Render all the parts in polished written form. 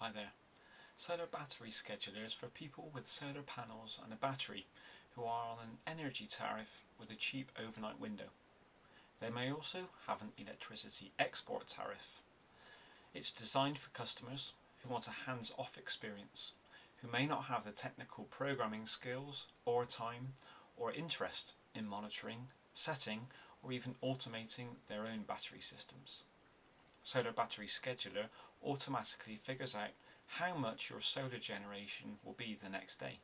Hi there. Solar battery schedulers for people with solar panels and a battery who are on an energy tariff with a cheap overnight window. They may also have an electricity export tariff. It's designed for customers who want a hands-off experience, who may not have the technical programming skills or time or interest in monitoring, setting or even automating their own battery systems. Solar Battery Scheduler automatically figures out how much your solar generation will be the next day.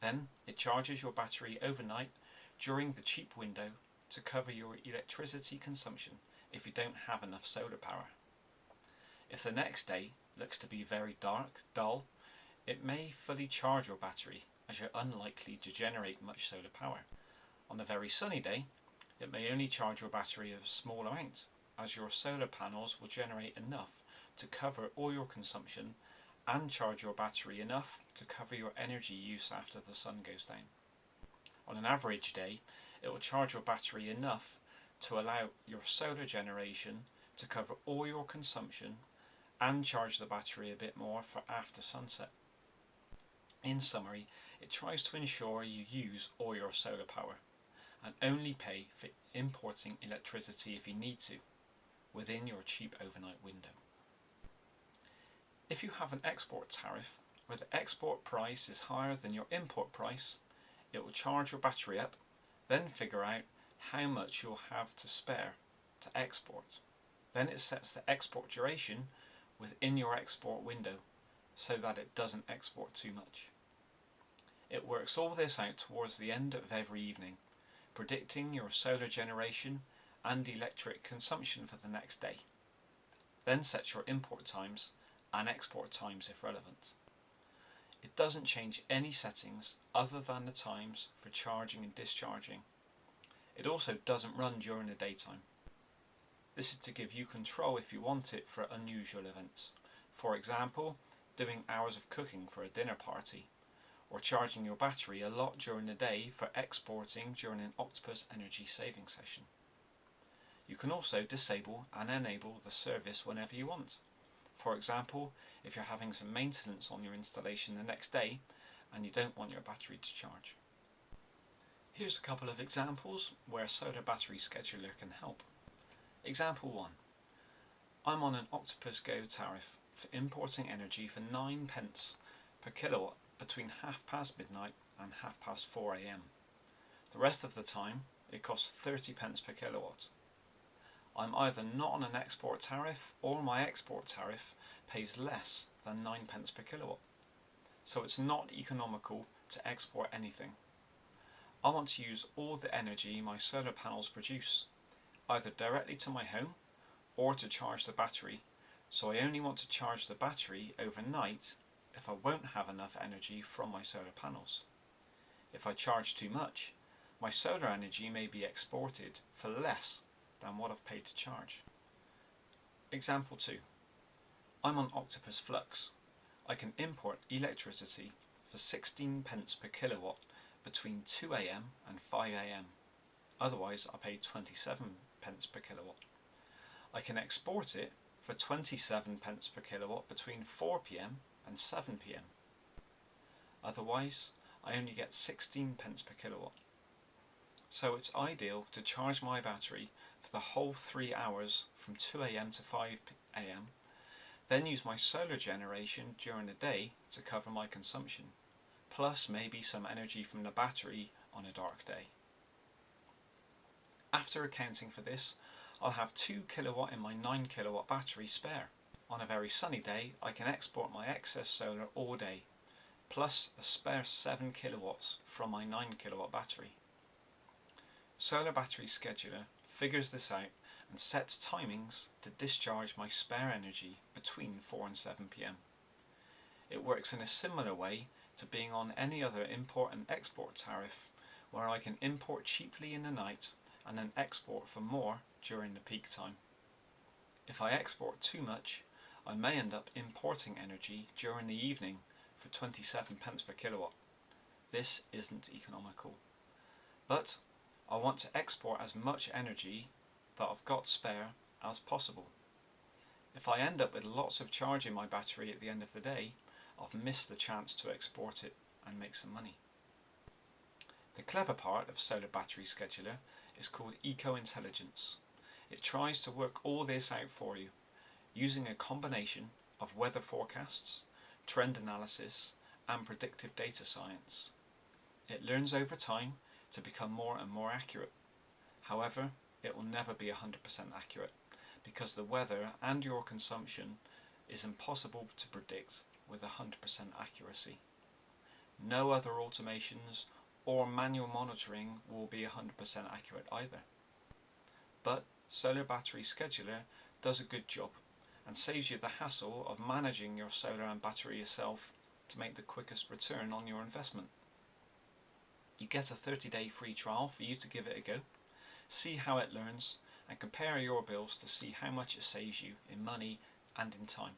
Then it charges your battery overnight during the cheap window to cover your electricity consumption if you don't have enough solar power. If the next day looks to be very dark, dull, it may fully charge your battery as you're unlikely to generate much solar power. On a very sunny day, it may only charge your battery a small amount, as your solar panels will generate enough to cover all your consumption and charge your battery enough to cover your energy use after the sun goes down. On an average day, it will charge your battery enough to allow your solar generation to cover all your consumption and charge the battery a bit more for after sunset. In summary, it tries to ensure you use all your solar power and only pay for importing electricity if you need to, within your cheap overnight window. If you have an export tariff where the export price is higher than your import price, it will charge your battery up, then figure out how much you'll have to spare to export. Then it sets the export duration within your export window so that it doesn't export too much. It works all this out towards the end of every evening, predicting your solar generation and electric consumption for the next day. Then sets your import times and export times if relevant. It doesn't change any settings other than the times for charging and discharging. It also doesn't run during the daytime. This is to give you control if you want it for unusual events. For example, doing hours of cooking for a dinner party, or charging your battery a lot during the day for exporting during an Octopus energy saving session. You can also disable and enable the service whenever you want. For example, if you're having some maintenance on your installation the next day and you don't want your battery to charge. Here's a couple of examples where Solar Battery Scheduler can help. Example 1. I'm on an Octopus Go tariff for importing energy for 9 pence per kilowatt between midnight and 4 AM. The rest of the time it costs 30 pence per kilowatt. I'm either not on an export tariff or my export tariff pays less than 9 pence per kilowatt. So it's not economical to export anything. I want to use all the energy my solar panels produce, either directly to my home or to charge the battery, so I only want to charge the battery overnight if I won't have enough energy from my solar panels. If I charge too much, my solar energy may be exported for less than what I've paid to charge. Example 2. I'm on Octopus Flux. I can import electricity for 16 pence per kilowatt between 2 AM and 5 AM. Otherwise I pay 27 pence per kilowatt. I can export it for 27 pence per kilowatt between 4 PM and 7 PM. Otherwise I only get 16 pence per kilowatt. So it's ideal to charge my battery for the whole 3 hours from 2 AM to 5 AM, then use my solar generation during the day to cover my consumption, plus maybe some energy from the battery on a dark day. After accounting for this, I'll have 2 kilowatt in my 9 kilowatt battery spare. On a very sunny day, I can export my excess solar all day, plus a spare 7 kilowatts from my 9 kilowatt battery. Solar Battery Scheduler figures this out and sets timings to discharge my spare energy between 4 and 7 PM. It works in a similar way to being on any other import and export tariff, where I can import cheaply in the night and then export for more during the peak time. If I export too much, I may end up importing energy during the evening for 27 pence per kilowatt. This isn't economical. But I want to export as much energy that I've got spare as possible. If I end up with lots of charge in my battery at the end of the day, I've missed the chance to export it and make some money. The clever part of Solar Battery Scheduler is called eco-intelligence. It tries to work all this out for you, using a combination of weather forecasts, trend analysis, and predictive data science. It learns over time to become more and more accurate. However, it will never be 100% accurate, because the weather and your consumption is impossible to predict with 100% accuracy. No other automations or manual monitoring will be 100% accurate either. But Solar Battery Scheduler does a good job and saves you the hassle of managing your solar and battery yourself to make the quickest return on your investment. You get a 30-day free trial for you to give it a go, see how it learns, and compare your bills to see how much it saves you in money and in time.